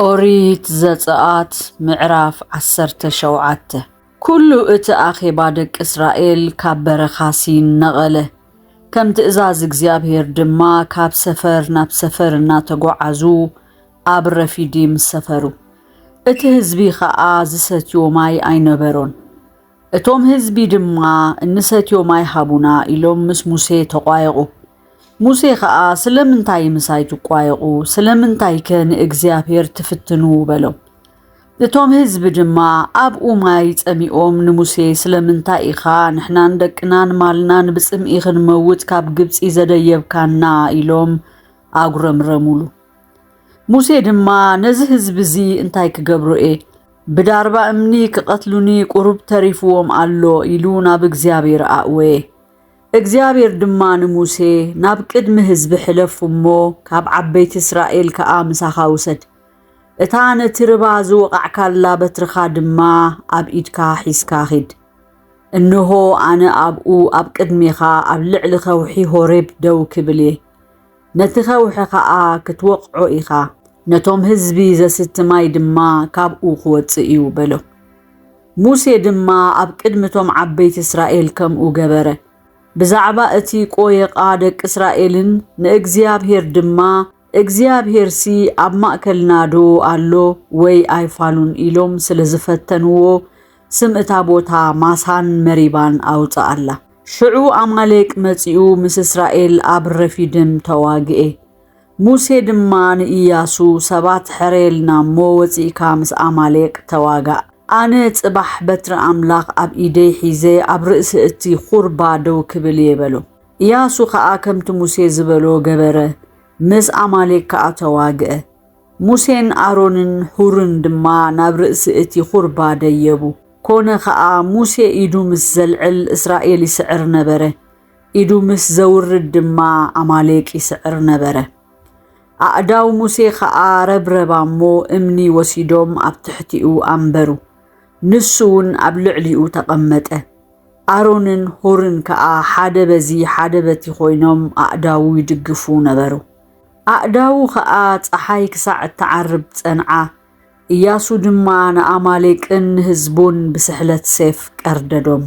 ኦሪት ዘጸአት ምዕራፍ 17 ኩሉ እቲ ኣኼባ ደቂ እስራኤል ካብ በረኻ ሲን ነቐለ ከም ትእዛዝ እግዚአብሔር ድማ ካብ ሰፈር ናብ ሰፈር እናተጓዓዙ ኣብ ረፊዲም ሰፈሩ እቲ ህዝቢ ኸኣ ዝሰትዮ ማይ ኣይነበሮን እቶም ህዝቢ ድማ እንሰትዮ ማይ ሃቡና ኢሎም ምስ ሙሴ ተቋየቁ ሙሴ ኸኣ ስለምንታይ ምሳይ ትቋየቁ ስለምንታይ ከን እግዚአብሔር ትፍትኑ በሎም እቶም ህዝቢ ድማ ኣብኡ ማይ ጸሚኦም ንሙሴ ስለምንታይ ኢኻ ንሕናን ደቅናን ማልናን ብጽምኢ ክንመውት ካብ ግብጺ ዘደየብካና ኢሎም ኣጉረምረሙሉ ሙሴ ድማ ነዚ ህዝቢ እዚ እንታይ ክገብሩ ብዳርባ እምኒ ክቀትሉኒ ቁሩብ ተሪፍዎም ኣሎ ኢሉ ናብ እግዚአብሔር ኣእወ እግዚአብሔር ድማ ንሙሴ ናብ ቅድሚ ህዝቢ ሕለፉሞ ካብ ዓበይቲ እስራኤል ከኣ ምሳኻ ውሰድ እታ ነቲ ርባ ዝወቃዕካላ በትርኻ ድማ ኣብ ኢድካ ሒዝካ ኺድ እንሆ ኣነ ኣብኡ ኣብ ቅድሚኻ ኣብ ልዕሊ ኸውሒ ሆሬብ ደው ክብል ነቲ ኸውሒ ከኣ ክትወቅዖ ኢኻ ነቶም ህዝቢ ዘስትማይ ድማ ካብኡ ክወጽእ እዩ በሎ ሙሴ ድማ ኣብ ቅድሚቶም ዓበይቲ እስራኤል ከምኡ ገበረ ብዛዕባ እቲ ቆየቃ ደቂ እስራኤልን ንእግዚአብሔር ድማ እግዚአብሔር ሲ ኣብ ማእከልናዶ ኣሎ ወይ ኣይፋሉን ኢሎም ስለዝፈተንዎ ስም እታ ቦታ ማሳን መሪባን ኣውፅኣላ ሽዑ ኣማሌቅ መጺኡ ምስ እስራኤል ኣብ ረፊድም ተዋግኤ ሙሴ ድማ ንኢያሱ ሰባት ሕሬልና ሞ ወፂካ ምስ ኣማሌቅ ተዋጋእ ኣነ ጽባሕ በትሪ ኣምላኽ ኣብ ኢደይ ሒዘ ኣብ ርእሲ እቲ ኹርባ ደው ክብል የበሎ ኢያሱ ኸኣ ከምቲ ሙሴ ዝበሎ ገበረ ምስ ኣማሌቅ ከኣ ተዋግአ ሙሴን ኣሮንን ሁርን ድማ ናብ ርእሲ እቲ ኹርባ ደየቡ ኮነ ኸኣ ሙሴ ኢዱ ምስ ዘልዕል እስራኤል ይስዕር ነበረ ኢዱ ምስ ዘውርድ ድማ ኣማሌቅ ይስዕር ነበረ ኣእዳው ሙሴ ኸኣ ረብረባሞ እምኒ ወሲዶም ኣብ ትሕቲኡ ኣንበሩ ንሱውን ኣብ ልዕሊኡ ተቐመጠ ኣሮንን ሁርን ከኣ ሓደ በዚ ሓደ በቲ ኮይኖም ኣእዳው ይድግፉ ነበሩ ኣእዳው ኸኣ ፀሓይ ክሳዕ ተዓርብ ጸንዓ ኢያሱ ድማ ንኣማሌቅን ህዝቡን ብስሕለት ሴፍ ቀርደዶም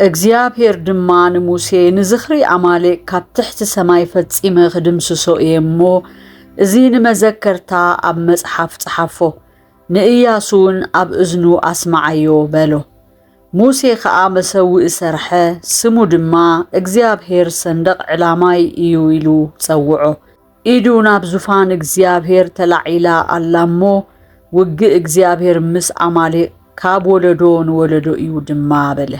እግዚአብሔር ድማ ንሙሴ ንዝኽሪ ኣማሌቅ ካብ ትሕቲ ሰማይ ፈጺመ ክድምስሶ እሞ እዚ ንመዘከርታ ኣብ መጽሓፍ ጽሓፎ ንኢያሱን ኣብ እዝኑ ኣስማዓዮ በሎ ሙሴ ኸኣ መሰውኢ ሰርሐ ስሙ ድማ እግዚአብሔር ሰንደቕ ዕላማይ እዩ ኢሉ ጸውዖ ኢዱ ናብ ዙፋን እግዚአብሔር ተላዒላ ኣላሞ ውግእ እግዚአብሔር ምስ ኣማሌቅ ካብ ወለዶ ንወለዶ እዩ ድማ በለ